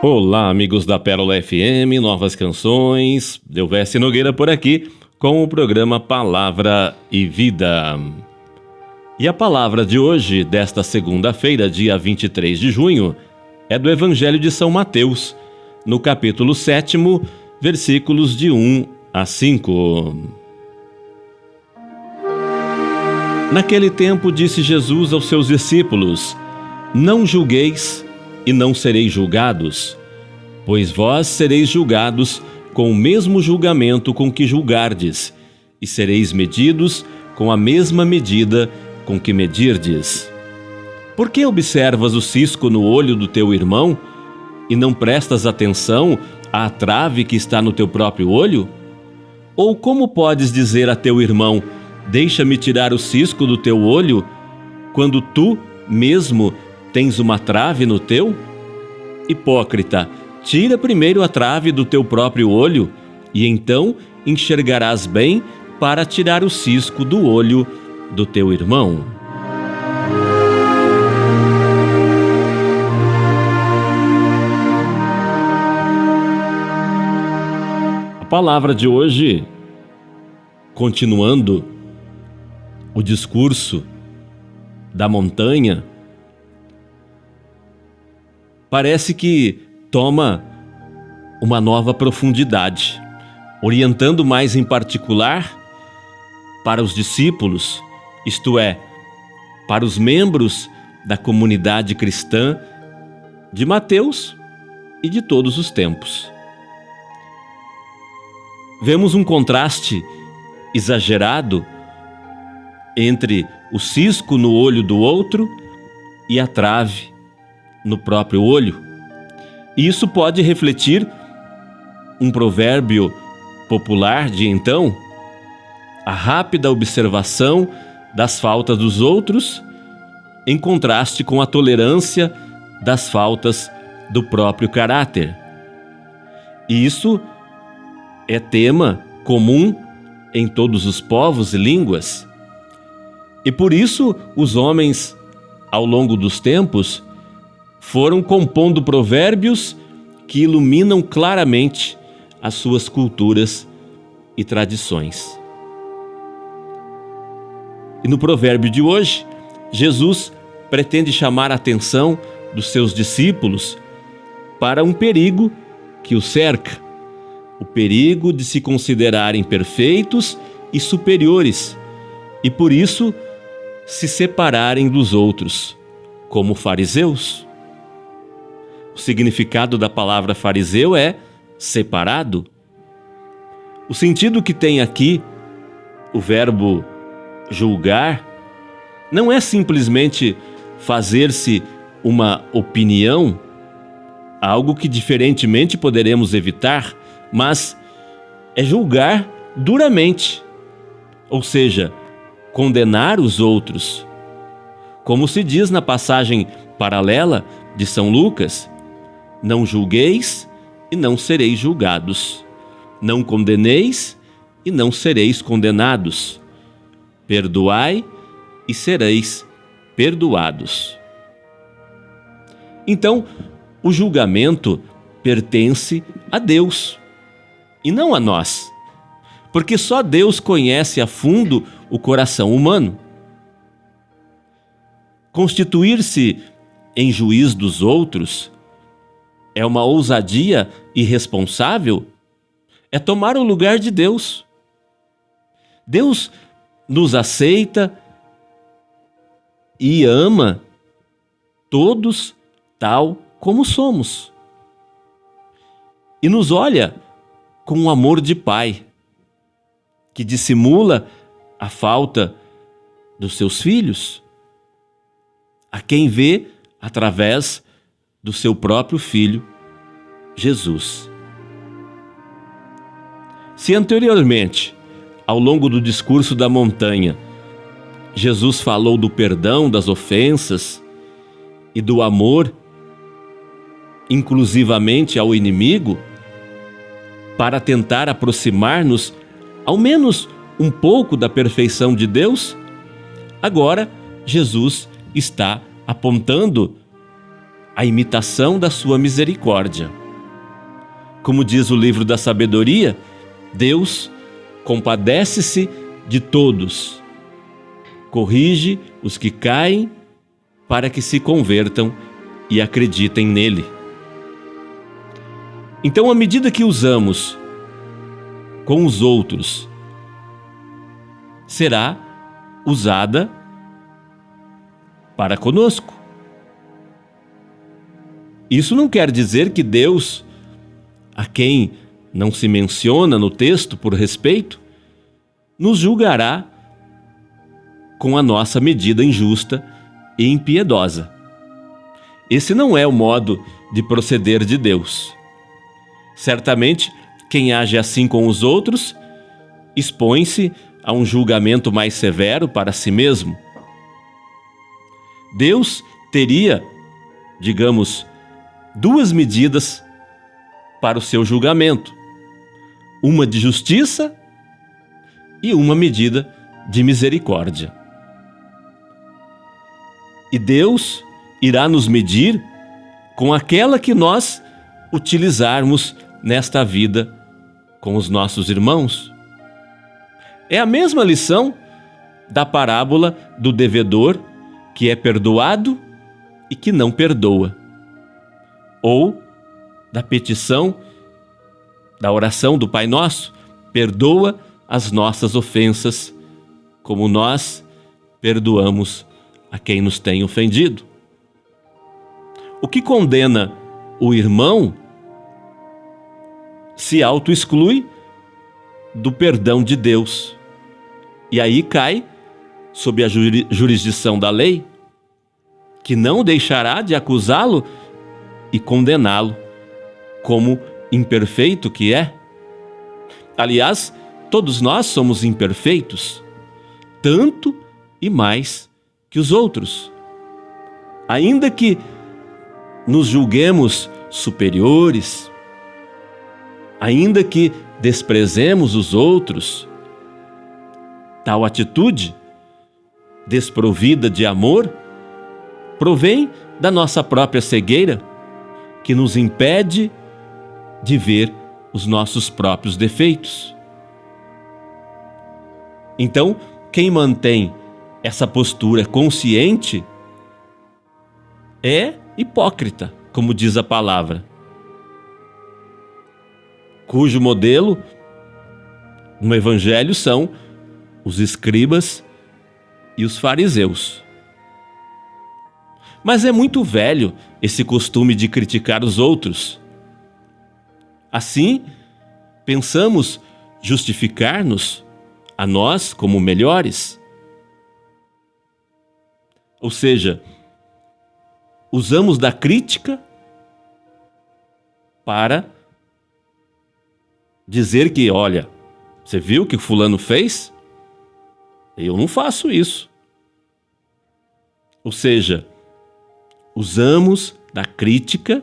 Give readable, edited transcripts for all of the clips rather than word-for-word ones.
Olá, amigos da Pérola FM, novas canções, Delvesce Nogueira por aqui com o programa Palavra e Vida. E a palavra de hoje, desta segunda-feira, dia 23 de junho, é do Evangelho de São Mateus, no capítulo 7, versículos de 1 a 5. Naquele tempo disse Jesus aos seus discípulos: Não julgueis e não sereis julgados, pois vós sereis julgados com o mesmo julgamento com que julgardes, e sereis medidos com a mesma medida com que medirdes. Por que observas o cisco no olho do teu irmão e não prestas atenção à trave que está no teu próprio olho? Ou como podes dizer a teu irmão: deixa-me tirar o cisco do teu olho, quando tu mesmo tens uma trave no teu? Hipócrita, tira primeiro a trave do teu próprio olho, e então enxergarás bem para tirar o cisco do olho do teu irmão. A palavra de hoje, continuando o discurso da montanha, parece que toma uma nova profundidade, orientando mais em particular para os discípulos, isto é, para os membros da comunidade cristã de Mateus e de todos os tempos. Vemos um contraste exagerado entre o cisco no olho do outro e a trave no próprio olho. E isso pode refletir um provérbio popular de então: a rápida observação das faltas dos outros, em contraste com a tolerância das faltas do próprio caráter. E isso é tema comum em todos os povos e línguas. E por isso os homens, ao longo dos tempos, foram compondo provérbios que iluminam claramente as suas culturas e tradições. E no provérbio de hoje, Jesus pretende chamar a atenção dos seus discípulos para um perigo que os cerca, o perigo de se considerarem perfeitos e superiores, e por isso se separarem dos outros, como fariseus. O significado da palavra fariseu é separado. O sentido que tem aqui o verbo julgar não é simplesmente fazer-se uma opinião, algo que diferentemente poderemos evitar, mas é julgar duramente, ou seja, condenar os outros. Como se diz na passagem paralela de São Lucas: não julgueis e não sereis julgados. Não condeneis e não sereis condenados. Perdoai e sereis perdoados. Então, o julgamento pertence a Deus e não a nós, porque só Deus conhece a fundo o coração humano. Constituir-se em juiz dos outros é uma ousadia irresponsável, é tomar o lugar de Deus. Deus nos aceita e ama todos tal como somos. E nos olha com um amor de pai, que dissimula a falta dos seus filhos, a quem vê através do seu próprio Filho, Jesus. Se anteriormente, ao longo do discurso da montanha, Jesus falou do perdão das ofensas e do amor inclusivamente ao inimigo, para tentar aproximar-nos ao menos um pouco da perfeição de Deus, agora Jesus está apontando a imitação da sua misericórdia. Como diz o livro da sabedoria, Deus compadece-se de todos, corrige os que caem para que se convertam e acreditem nele. Então, à medida que usamos com os outros, será usada para conosco. Isso não quer dizer que Deus, a quem não se menciona no texto por respeito, nos julgará com a nossa medida injusta e impiedosa. Esse não é o modo de proceder de Deus. Certamente, quem age assim com os outros expõe-se a um julgamento mais severo para si mesmo. Deus teria, digamos, duas medidas para o seu julgamento: uma de justiça e uma medida de misericórdia. E Deus irá nos medir com aquela que nós utilizarmos nesta vida com os nossos irmãos. É a mesma lição da parábola do devedor que é perdoado e que não perdoa, ou da petição da oração do Pai Nosso: perdoa as nossas ofensas, como nós perdoamos a quem nos tem ofendido. O que condena o irmão se auto-exclui do perdão de Deus, e aí cai sob a jurisdição da lei, que não deixará de acusá-lo e condená-lo como imperfeito que é. Aliás, todos nós somos imperfeitos, tanto e mais que os outros. Ainda que nos julguemos superiores, ainda que desprezemos os outros, tal atitude, desprovida de amor, provém da nossa própria cegueira, que nos impede de ver os nossos próprios defeitos. Então, quem mantém essa postura consciente é hipócrita, como diz a palavra, cujo modelo no Evangelho são os escribas e os fariseus. Mas é muito velho esse costume de criticar os outros. Assim, pensamos justificar-nos a nós como melhores. Ou seja, usamos da crítica para dizer que, olha, você viu o que o fulano fez? Eu não faço isso. Ou seja, usamos da crítica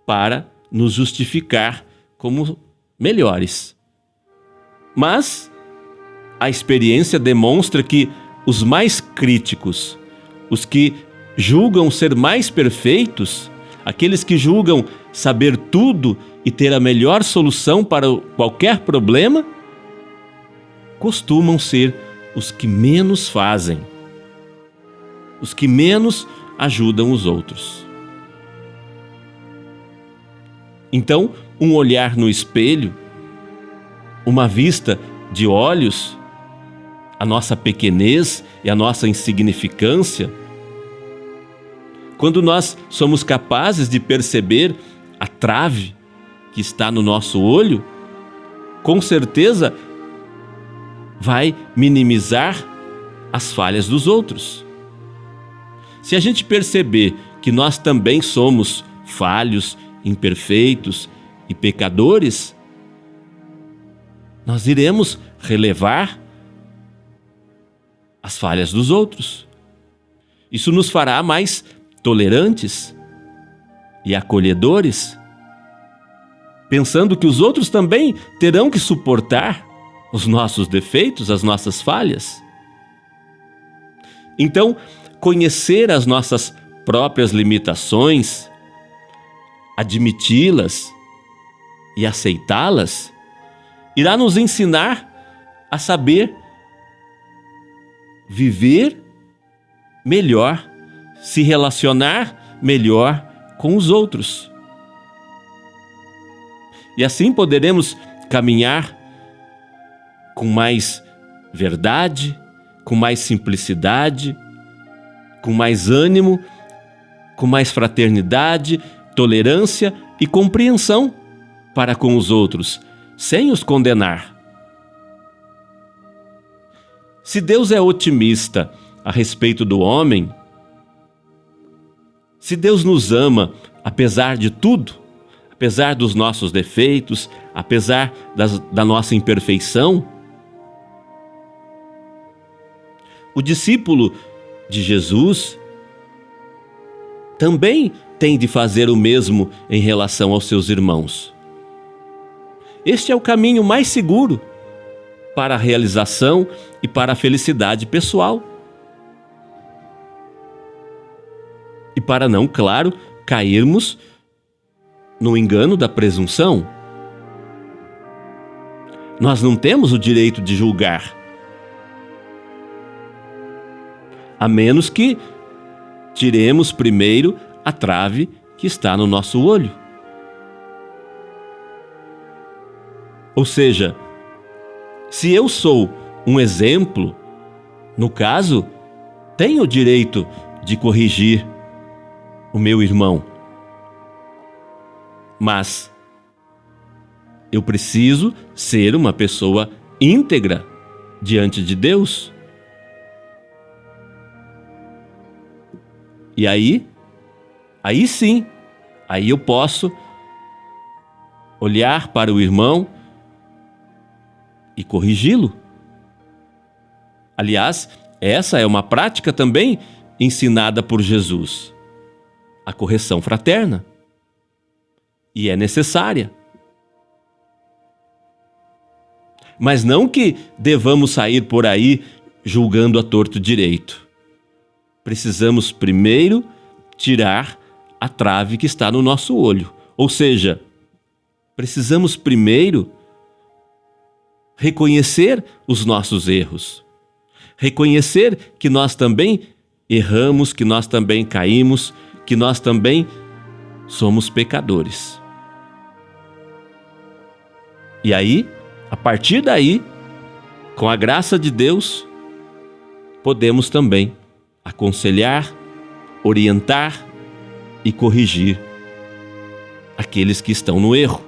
para nos justificar como melhores. Mas a experiência demonstra que os mais críticos, os que julgam ser mais perfeitos, aqueles que julgam saber tudo e ter a melhor solução para qualquer problema, costumam ser os que menos fazem, os que menos ajudam os outros. Então, um olhar no espelho, uma vista de olhos, a nossa pequenez e a nossa insignificância, quando nós somos capazes de perceber a trave que está no nosso olho, com certeza vai minimizar as falhas dos outros. Se a gente perceber que nós também somos falhos, imperfeitos e pecadores, nós iremos relevar as falhas dos outros. Isso nos fará mais tolerantes e acolhedores, pensando que os outros também terão que suportar os nossos defeitos, as nossas falhas. Então, conhecer as nossas próprias limitações, admiti-las e aceitá-las, irá nos ensinar a saber viver melhor, se relacionar melhor com os outros. E assim poderemos caminhar com mais verdade, com mais simplicidade, com mais ânimo, com mais fraternidade, tolerância e compreensão para com os outros, sem os condenar. Se Deus é otimista a respeito do homem, se Deus nos ama apesar de tudo, apesar dos nossos defeitos, apesar da nossa imperfeição, o discípulo de Jesus também tem de fazer o mesmo em relação aos seus irmãos. Este é o caminho mais seguro para a realização e para a felicidade pessoal. E para não, claro, cairmos no engano da presunção. Nós não temos o direito de julgar, a menos que tiremos primeiro a trave que está no nosso olho. Ou seja, se eu sou um exemplo, no caso, tenho o direito de corrigir o meu irmão. Mas eu preciso ser uma pessoa íntegra diante de Deus. E aí sim, aí eu posso olhar para o irmão e corrigi-lo. Aliás, essa é uma prática também ensinada por Jesus, a correção fraterna. E é necessária. Mas não que devamos sair por aí julgando a torto direito. Precisamos primeiro tirar a trave que está no nosso olho. Ou seja, precisamos primeiro reconhecer os nossos erros. Reconhecer que nós também erramos, que nós também caímos, que nós também somos pecadores. E aí, a partir daí, com a graça de Deus, podemos também aconselhar, orientar e corrigir aqueles que estão no erro.